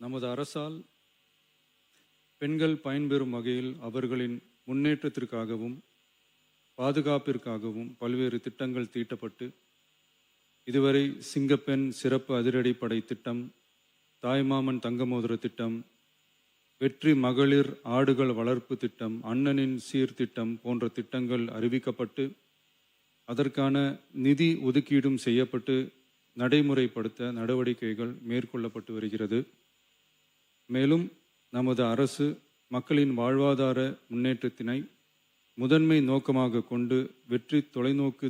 நமது அரசால் பெண்கள் பயன்பெறும் வகையில் அவர்களின் முன்னேற்றத்திற்காகவும் பாதுகாப்பிற்காகவும் பல்வேறு திட்டங்கள் தீட்டப்பட்டு இதுவரை சிங்கப்பெண் சிறப்பு அதிரடிப்படை திட்டம், தாய்மாமன் தங்கமோதிர திட்டம், வெற்றி மகளிர் ஆடுகள் வளர்ப்பு திட்டம், அண்ணனின் சீர்திட்டம் போன்ற திட்டங்கள் அறிவிக்கப்பட்டு அதற்கான நிதி ஒதுக்கீடும் செய்யப்பட்டு நடைமுறைப்படுத்த நடவடிக்கைகள் மேற்கொள்ளப்பட்டு வருகிறது. மேலும் நமது அரசு மக்களின் வாழ்வாதார முன்னேற்றத்தினை முதன்மை நோக்கமாக கொண்டு வெற்றி தொலைநோக்கு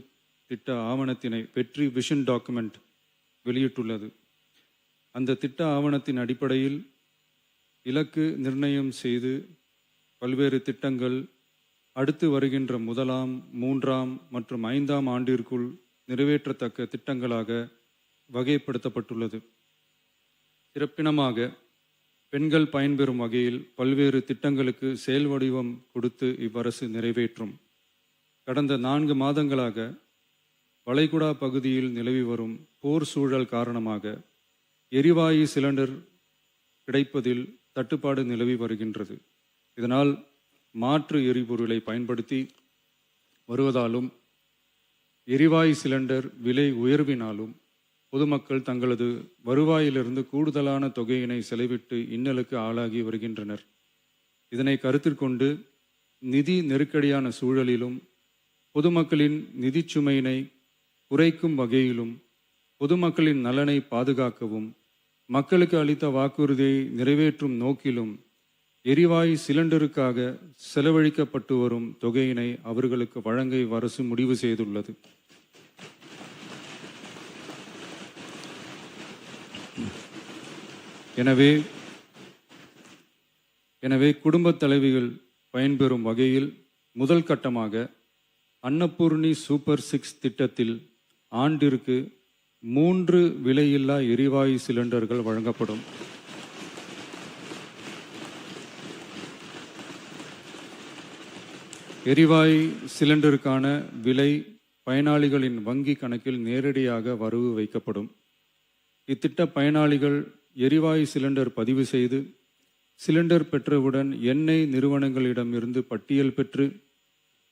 திட்ட ஆவணத்தினை வெற்றி விஷன் டாக்குமெண்ட் வெளியிட்டுள்ளது. அந்த திட்ட ஆவணத்தின் அடிப்படையில் இலக்கு நிர்ணயம் செய்து பல்வேறு திட்டங்கள் அடுத்து வருகின்ற 1ஆம், 3ஆம் மற்றும் 5ஆம் ஆண்டிற்குள் நிறைவேற்றத்தக்க திட்டங்களாக வகைப்படுத்தப்பட்டுள்ளது. சிறப்பினமாக பெண்கள் பயன்பெறும் வகையில் பல்வேறு திட்டங்களுக்கு செயல் வடிவம் கொடுத்து இவ்வரசு நிறைவேற்றும். கடந்த 4 மாதங்களாக வளைகுடா பகுதியில் நிலவி வரும் போர் சூழல் காரணமாக எரிவாயு சிலிண்டர் கிடைப்பதில் தட்டுப்பாடு நிலவி வருகின்றது. இதனால் மாற்று எரிபொருளை பயன்படுத்தி வருவதாலும் எரிவாயு சிலிண்டர் விலை உயர்வினாலும் பொதுமக்கள் தங்களது வருவாயிலிருந்து கூடுதலான தொகையினை செலவிட்டு இன்னலுக்கு ஆளாகி வருகின்றனர். இதனை கருத்தில் கொண்டு நிதி நெருக்கடியான சூழலிலும் பொதுமக்களின் நிதி சுமையினை குறைக்கும் வகையிலும் பொதுமக்களின் நலனை பாதுகாக்கவும் மக்களுக்கு அளித்த வாக்குறுதியை நிறைவேற்றும் நோக்கிலும் எரிவாயு சிலிண்டருக்காக செலவழிக்கப்பட்டு வரும் தொகையினை அவர்களுக்கு வழங்க அரசு முடிவு செய்துள்ளது. எனவே குடும்பத் தலைவிகள் பயன்பெறும் வகையில் முதல் கட்டமாக அன்னபூர்ணி சூப்பர் 6 திட்டத்தில் ஆண்டிற்கு 3 விலையில்லா எரிவாயு சிலிண்டர்கள் வழங்கப்படும். எரிவாயு சிலிண்டருக்கான விலை பயனாளிகளின் வங்கி கணக்கில் நேரடியாக வரவு வைக்கப்படும். இத்திட்ட பயனாளிகள் எரிவாயு சிலிண்டர் பதிவு செய்து சிலிண்டர் பெற்றவுடன் எண்ணெய் நிறுவனங்களிடமிருந்து பட்டியல் பெற்று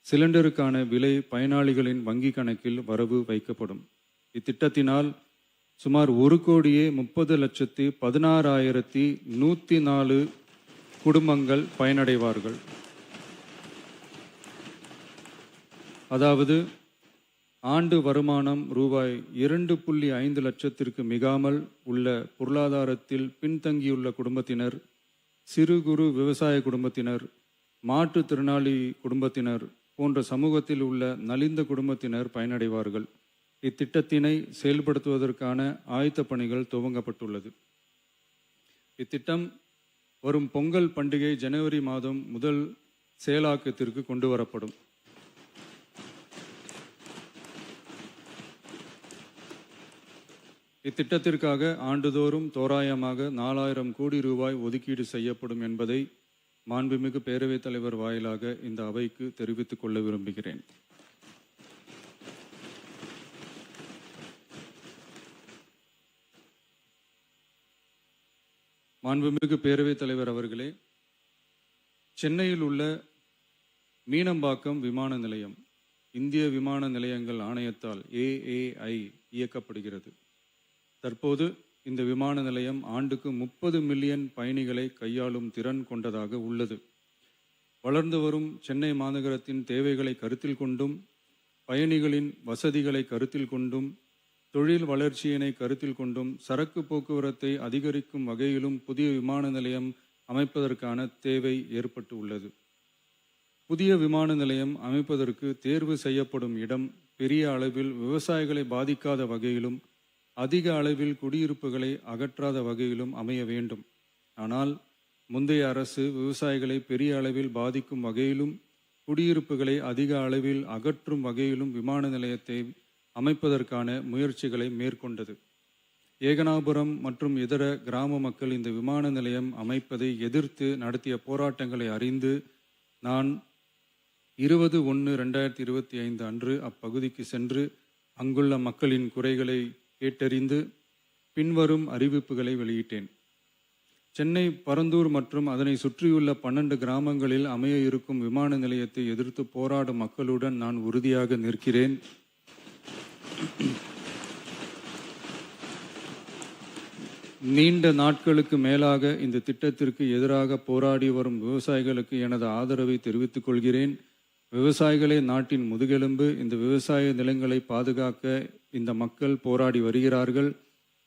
சிலிண்டருக்கான விலை பயனாளிகளின் வங்கி கணக்கில் வரவு வைக்கப்படும். இத்திட்டத்தினால் சுமார் 1,30,16,104 குடும்பங்கள் பயனடைவார்கள். அதாவது ஆண்டு வருமானம் ரூபாய் 2.5 லட்சத்திற்கு மிகாமல் உள்ள பொருளாதாரத்தில் பின்தங்கியுள்ள குடும்பத்தினர், சிறு குறு விவசாய குடும்பத்தினர், மாற்றுத்திறனாளி குடும்பத்தினர் போன்ற சமூகத்தில் உள்ள நலிந்த குடும்பத்தினர் பயனடைவார்கள். இத்திட்டத்தினை செயல்படுத்துவதற்கான ஆயத்த பணிகள் துவங்கப்பட்டுள்ளது. இத்திட்டம் வரும் பொங்கல் பண்டிகை ஜனவரி மாதம் முதல் செயலாக்கத்திற்கு கொண்டு வரப்படும். இத்திட்டத்திற்காக ஆண்டுதோறும் தோராயமாக 4,000 கோடி ரூபாய் ஒதுக்கீடு செய்யப்படும் என்பதை மாண்புமிகு பேரவைத் தலைவர் வாயிலாக இந்த அவைக்கு தெரிவித்துக் கொள்ள விரும்புகிறேன். மாண்புமிகு பேரவைத் தலைவர் அவர்களே, சென்னையில் உள்ள மீனம்பாக்கம் விமான நிலையம் இந்திய விமான நிலையங்கள் ஆணையத்தால் AAI இயக்கப்படுகிறது. தற்போது இந்த விமான நிலையம் ஆண்டுக்கு 30 மில்லியன் பயணிகளை கையாளும் திறன் கொண்டதாக உள்ளது. வளர்ந்து வரும் சென்னை மாநகரத்தின் தேவைகளை கருத்தில் கொண்டும் பயணிகளின் வசதிகளை கருத்தில் கொண்டும் தொழில் வளர்ச்சியினை கருத்தில் கொண்டும் சரக்கு போக்குவரத்தை அதிகரிக்கும் வகையிலும் புதிய விமான நிலையம் அமைப்பதற்கான தேவை ஏற்பட்டு உள்ளது. புதிய விமான நிலையம் அமைப்பதற்கு தேர்வு செய்யப்படும் இடம் பெரிய அளவில் விவசாயிகளை பாதிக்காத வகையிலும் அதிக அளவில் குடியிருப்புகளை அகற்றாத வகையிலும் அமைய வேண்டும். ஆனால் முந்தைய அரசு விவசாயிகளை பெரிய அளவில் பாதிக்கும் வகையிலும் குடியிருப்புகளை அதிக அளவில் அகற்றும் வகையிலும் விமான நிலையத்தை அமைப்பதற்கான முயற்சிகளை மேற்கொண்டது. ஏகனாபுரம் மற்றும் இதர கிராம மக்கள் இந்த விமான நிலையம் அமைப்பதை எதிர்த்து நடத்திய போராட்டங்களை அறிந்து நான் 20/1/2025 அன்று அப்பகுதிக்கு சென்று அங்குள்ள மக்களின் குறைகளை கேட்டறிந்து பின்வரும் அறிவிப்புகளை வெளியிட்டேன். சென்னை பரந்தூர் மற்றும் அதனை சுற்றியுள்ள 12 கிராமங்களில் அமைய இருக்கும் விமான நிலையத்தை எதிர்த்து போராடும் மக்களுடன் நான் உறுதியாக நிற்கிறேன். நீண்ட நாட்களுக்கு மேலாக இந்த திட்டத்திற்கு எதிராக போராடி வரும் விவசாயிகளுக்கு எனது ஆதரவை தெரிவித்துக் கொள்கிறேன். விவசாயிகளே நாட்டின் முதுகெலும்பு. இந்த விவசாய நிலங்களை பாதுகாக்க இந்த மக்கள் போராடி வருகிறார்கள்.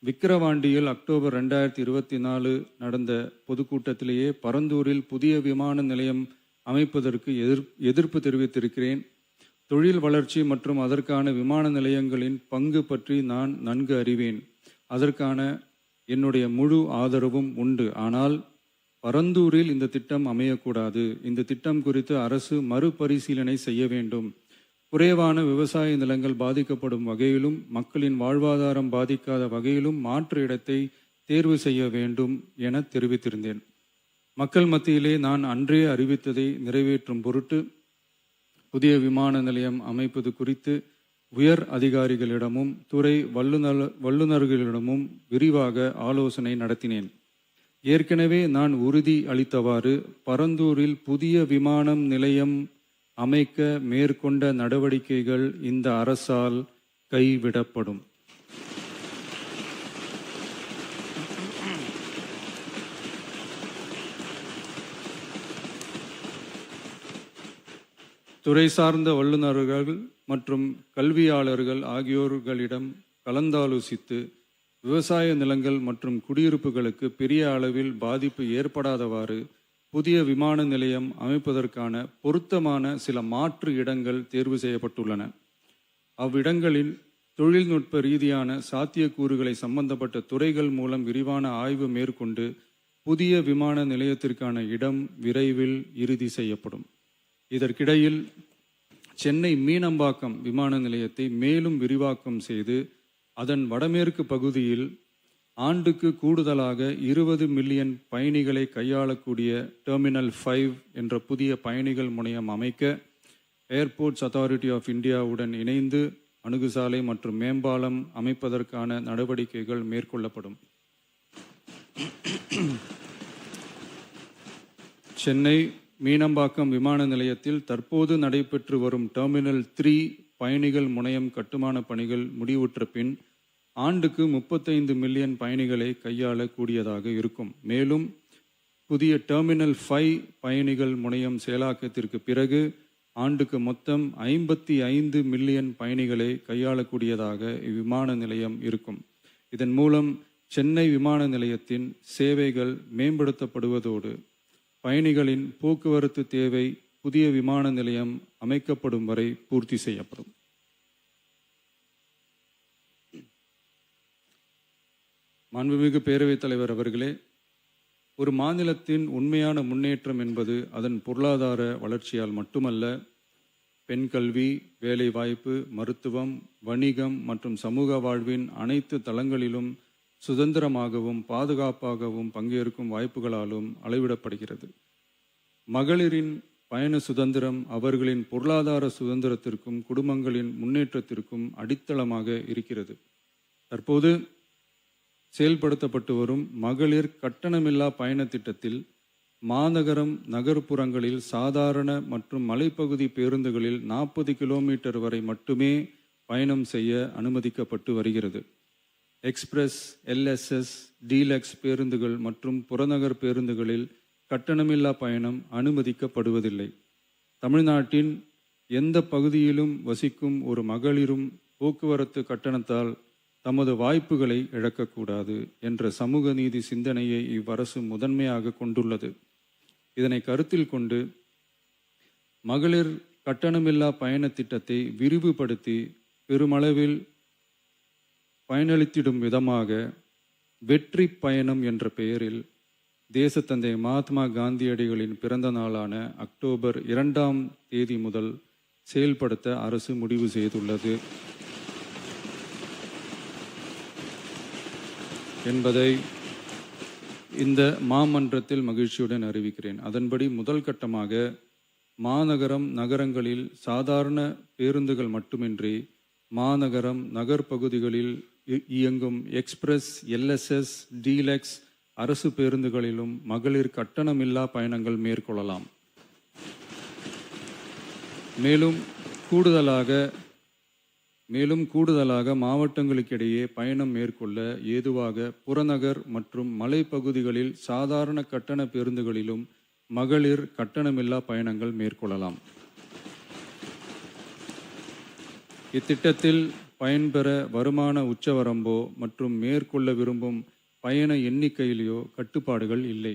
விக்கிரவாண்டியில் அக்டோபர் 2024 நடந்த பொதுக்கூட்டத்திலேயே பரந்தூரில் புதிய விமான நிலையம் அமைப்பதற்கு எதிர்ப்பு தெரிவித்திருக்கிறேன். தொழில் வளர்ச்சி மற்றும் அதற்கான விமான நிலையங்களின் பங்கு பற்றி நான் நன்கு அறிவேன். அதற்கான என்னுடைய முழு ஆதரவும் உண்டு. ஆனால் பரந்தூரில் இந்த திட்டம் அமையக்கூடாது. இந்த திட்டம் குறித்து அரசு மறுபரிசீலனை செய்ய வேண்டும். குறைவான விவசாய நிலங்கள் பாதிக்கப்படும் வகையிலும் மக்களின் வாழ்வாதாரம் பாதிக்காத வகையிலும் மாற்று இடத்தை தேர்வு செய்ய வேண்டும் என தெரிவித்திருந்தேன். மக்கள் மத்தியிலே நான் அன்றே அறிவித்ததை நிறைவேற்றும் பொருட்டு புதிய விமான நிலையம் அமைப்பது குறித்து உயர் அதிகாரிகளிடமும் துறை வல்லுநர்களிடமும் விரிவாக ஆலோசனை நடத்தினேன். ஏற்கனவே நான் உறுதி அளித்தவாறு பரந்தூரில் புதிய விமான நிலையம் அமைக்க மேற்கொண்ட நடவடிக்கைகள் இந்த அரசால் கைவிடப்படும். துறை சார்ந்த வல்லுநர்கள் மற்றும் கல்வியாளர்கள் ஆகியோர்களிடம் கலந்தாலோசித்து விவசாய நிலங்கள் மற்றும் குடியிருப்புகளுக்கு பெரிய அளவில் பாதிப்பு ஏற்படாதவாறு புதிய விமான நிலையம் அமைப்பதற்கான பொருத்தமான சில மாற்று இடங்கள் தேர்வு செய்யப்பட்டுள்ளன. அவ்விடங்களில் தொழில்நுட்ப ரீதியான சாத்தியக்கூறுகளை சம்பந்தப்பட்ட துறைகள் மூலம் விரிவான ஆய்வு மேற்கொண்டு புதிய விமான நிலையத்திற்கான இடம் விரைவில் இறுதி செய்யப்படும். இதற்கிடையில் சென்னை மீனம்பாக்கம் விமான நிலையத்தை மேலும் விரிவாக்கம் செய்து அதன் வடமேற்கு பகுதியில் ஆண்டுக்கு கூடுதலாக 20 மில்லியன் பயணிகளை கையாளக்கூடிய டெர்மினல் 5 என்ற புதிய பயணிகள் முனையம் அமைக்க ஏர்போர்ட்ஸ் அத்தாரிட்டி ஆஃப் இந்தியாவுடன் இணைந்து அணுகுசாலை மற்றும் மேம்பாலம் அமைப்பதற்கான நடவடிக்கைகள் மேற்கொள்ளப்படும். சென்னை மீனம்பாக்கம் விமான நிலையத்தில் தற்போது நடைபெற்று வரும் டெர்மினல் 3 பயணிகள் முனையம் கட்டுமான பணிகள் முடிவுற்ற பின் ஆண்டுக்கு 35 மில்லியன் பயணிகளை கையாளக்கூடியதாக இருக்கும். மேலும் புதிய டெர்மினல் 5 பயணிகள் முனையம் செயலாக்கத்திற்கு பிறகு ஆண்டுக்கு மொத்தம் 55 மில்லியன் பயணிகளை கையாளக்கூடியதாக இவ்விமான நிலையம் இருக்கும். இதன் மூலம் சென்னை விமான நிலையத்தின் சேவைகள் மேம்படுத்தப்படுவதோடு பயணிகளின் போக்குவரத்து தேவை புதிய விமான நிலையம் அமைக்கப்படும் வரை பூர்த்தி செய்யப்படும். மாண்புமிகு பேரவைத் தலைவர் அவர்களே, ஒரு மாநிலத்தின் உண்மையான முன்னேற்றம் என்பது அதன் பொருளாதார வளர்ச்சியால் மட்டுமல்ல, பெண் கல்வி, வேலைவாய்ப்பு, மருத்துவம், வணிகம் மற்றும் சமூக வாழ்வின் அனைத்து தளங்களிலும் சுதந்திரமாகவும் பாதுகாப்பாகவும் பங்கேற்கும் வாய்ப்புகளாலும் அளவிடப்படுகிறது. மகளிரின் பயண சுதந்திரம் அவர்களின் பொருளாதார சுதந்திரத்திற்கும் குடும்பங்களின் முன்னேற்றத்திற்கும் அடித்தளமாக இருக்கிறது. தற்போது செயல்படுத்தப்பட்டு வரும் மகளிர் கட்டணமில்லா பயண திட்டத்தில் மாநகரம் நகர்ப்புறங்களில் சாதாரண மற்றும் மலைப்பகுதி பேருந்துகளில் 40 கிலோமீட்டர் வரை மட்டுமே பயணம் செய்ய அனுமதிக்கப்பட்டு வருகிறது. எக்ஸ்பிரஸ், எல்எஸ்எஸ், டீலக்ஸ் பேருந்துகள் மற்றும் புறநகர் பேருந்துகளில் கட்டணமில்லா பயணம் அனுமதிக்கப்படுவதில்லை. தமிழ்நாட்டின் எந்த பகுதியிலும் வசிக்கும் ஒரு மகளிரும் போக்குவரத்து கட்டணத்தால் தமது வாய்ப்புகளை இழக்கக்கூடாது என்ற சமூக நீதி சிந்தனையை இவ்வரசு முதன்மையாக கொண்டுள்ளது. இதனை கருத்தில் கொண்டு மகளிர் கட்டணமில்லா பயண திட்டத்தை விரிவுபடுத்தி பெருமளவில் பயனளித்திடும் விதமாக வெற்றி பயணம் என்ற பெயரில் தேசத்தந்தை மகாத்மா காந்தியடிகளின் பிறந்த நாளான அக்டோபர் 2ஆம் தேதி முதல் செயல்படுத்த அரசு முடிவு செய்துள்ளது என்பதை இந்த மாமன்றத்தில் மகிழ்ச்சியுடன் அறிவிக்கிறேன். அதன்படி முதல் கட்டமாக மாநகரம் நகரங்களில் சாதாரண பேருந்துகள் மட்டுமின்றி மாநகரம் நகர்பகுதிகளில் இயங்கும் எக்ஸ்பிரஸ், எல்எஸ்எஸ், டீலக்ஸ் அரசு பேருந்துகளிலும் மகளிர் கட்டணமில்லா பயணங்கள் மேற்கொள்ளலாம். மேலும் கூடுதலாக மாவட்டங்களுக்கிடையே பயணம் மேற்கொள்ள ஏதுவாக புறநகர் மற்றும் மலைப்பகுதிகளில் சாதாரண கட்டண பேருந்துகளிலும் மகளிர் கட்டணமில்லா பயணங்கள் மேற்கொள்ளலாம். இத்திட்டத்தில் பயன்பெற வருமான உச்சவரம்போ மற்றும் மேற்கொள்ள விரும்பும் பயண எண்ணிக்கையிலேயோ கட்டுப்பாடுகள் இல்லை.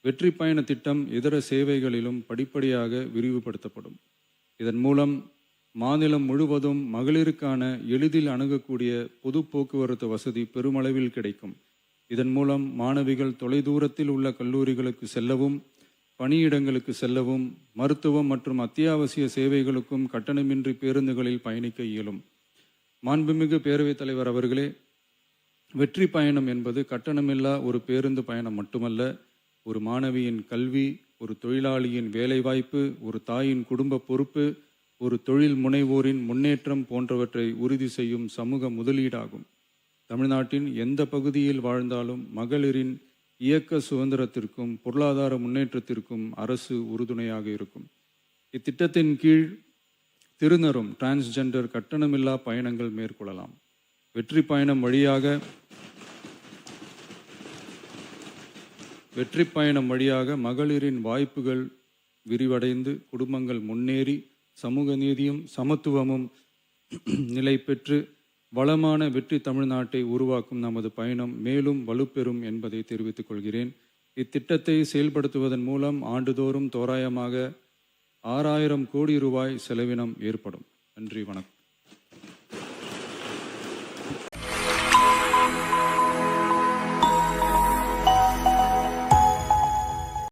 வெற்றி பயண திட்டம் இதர சேவைகளிலும் படிப்படியாக விரிவுபடுத்தப்படும். இதன் மூலம் மாநிலம் முழுவதும் மகளிருக்கான எளிதில் அணுகக்கூடிய பொது போக்குவரத்து வசதி பெருமளவில் கிடைக்கும். இதன் மூலம் மாணவிகள் தொலைதூரத்தில் உள்ள கல்லூரிகளுக்கு செல்லவும், பணியிடங்களுக்கு செல்லவும், மருத்துவம் மற்றும் அத்தியாவசிய சேவைகளுக்கும் கட்டணமின்றி பேருந்துகளில் பயணிக்க இயலும். மாண்புமிகு பேரவைத் தலைவர் அவர்களே, வெற்றி பயணம் என்பது கட்டணமில்லா ஒரு பேருந்து பயணம் மட்டுமல்ல, ஒரு மாணவியின் கல்வி, ஒரு தொழிலாளியின் வேலைவாய்ப்பு, ஒரு தாயின் குடும்ப பொறுப்பு, ஒரு தொழில் முனைவோரின் முன்னேற்றம் போன்றவற்றை உறுதி செய்யும் சமூக முதலீடாகும். தமிழ்நாட்டின் எந்த பகுதியில் வாழ்ந்தாலும் மகளிரின் இயக்க சுதந்திரத்திற்கும் பொருளாதார முன்னேற்றத்திற்கும் அரசு உறுதுணையாக இருக்கும். இத்திட்டத்தின் கீழ் திருநரும் டிரான்ஸ்ஜெண்டர் கட்டணமில்லா பயணங்கள் மேற்கொள்ளலாம். வெற்றி பயணம் வழியாக மகளிரின் வாய்ப்புகள் விரிவடைந்து குடும்பங்கள் முன்னேறி சமூக நீதியும் சமத்துவமும் நிலை பெற்று வளமான வெற்றி தமிழ்நாட்டை உருவாக்கும் நமது பயணம் மேலும் வலுப்பெறும் என்பதை தெரிவித்துக் கொள்கிறேன். இத்திட்டத்தை செயல்படுத்துவதன் மூலம் ஆண்டுதோறும் தோராயமாக 6000 கோடி ரூபாய் செலவினம் ஏற்படும். நன்றி, வணக்கம்.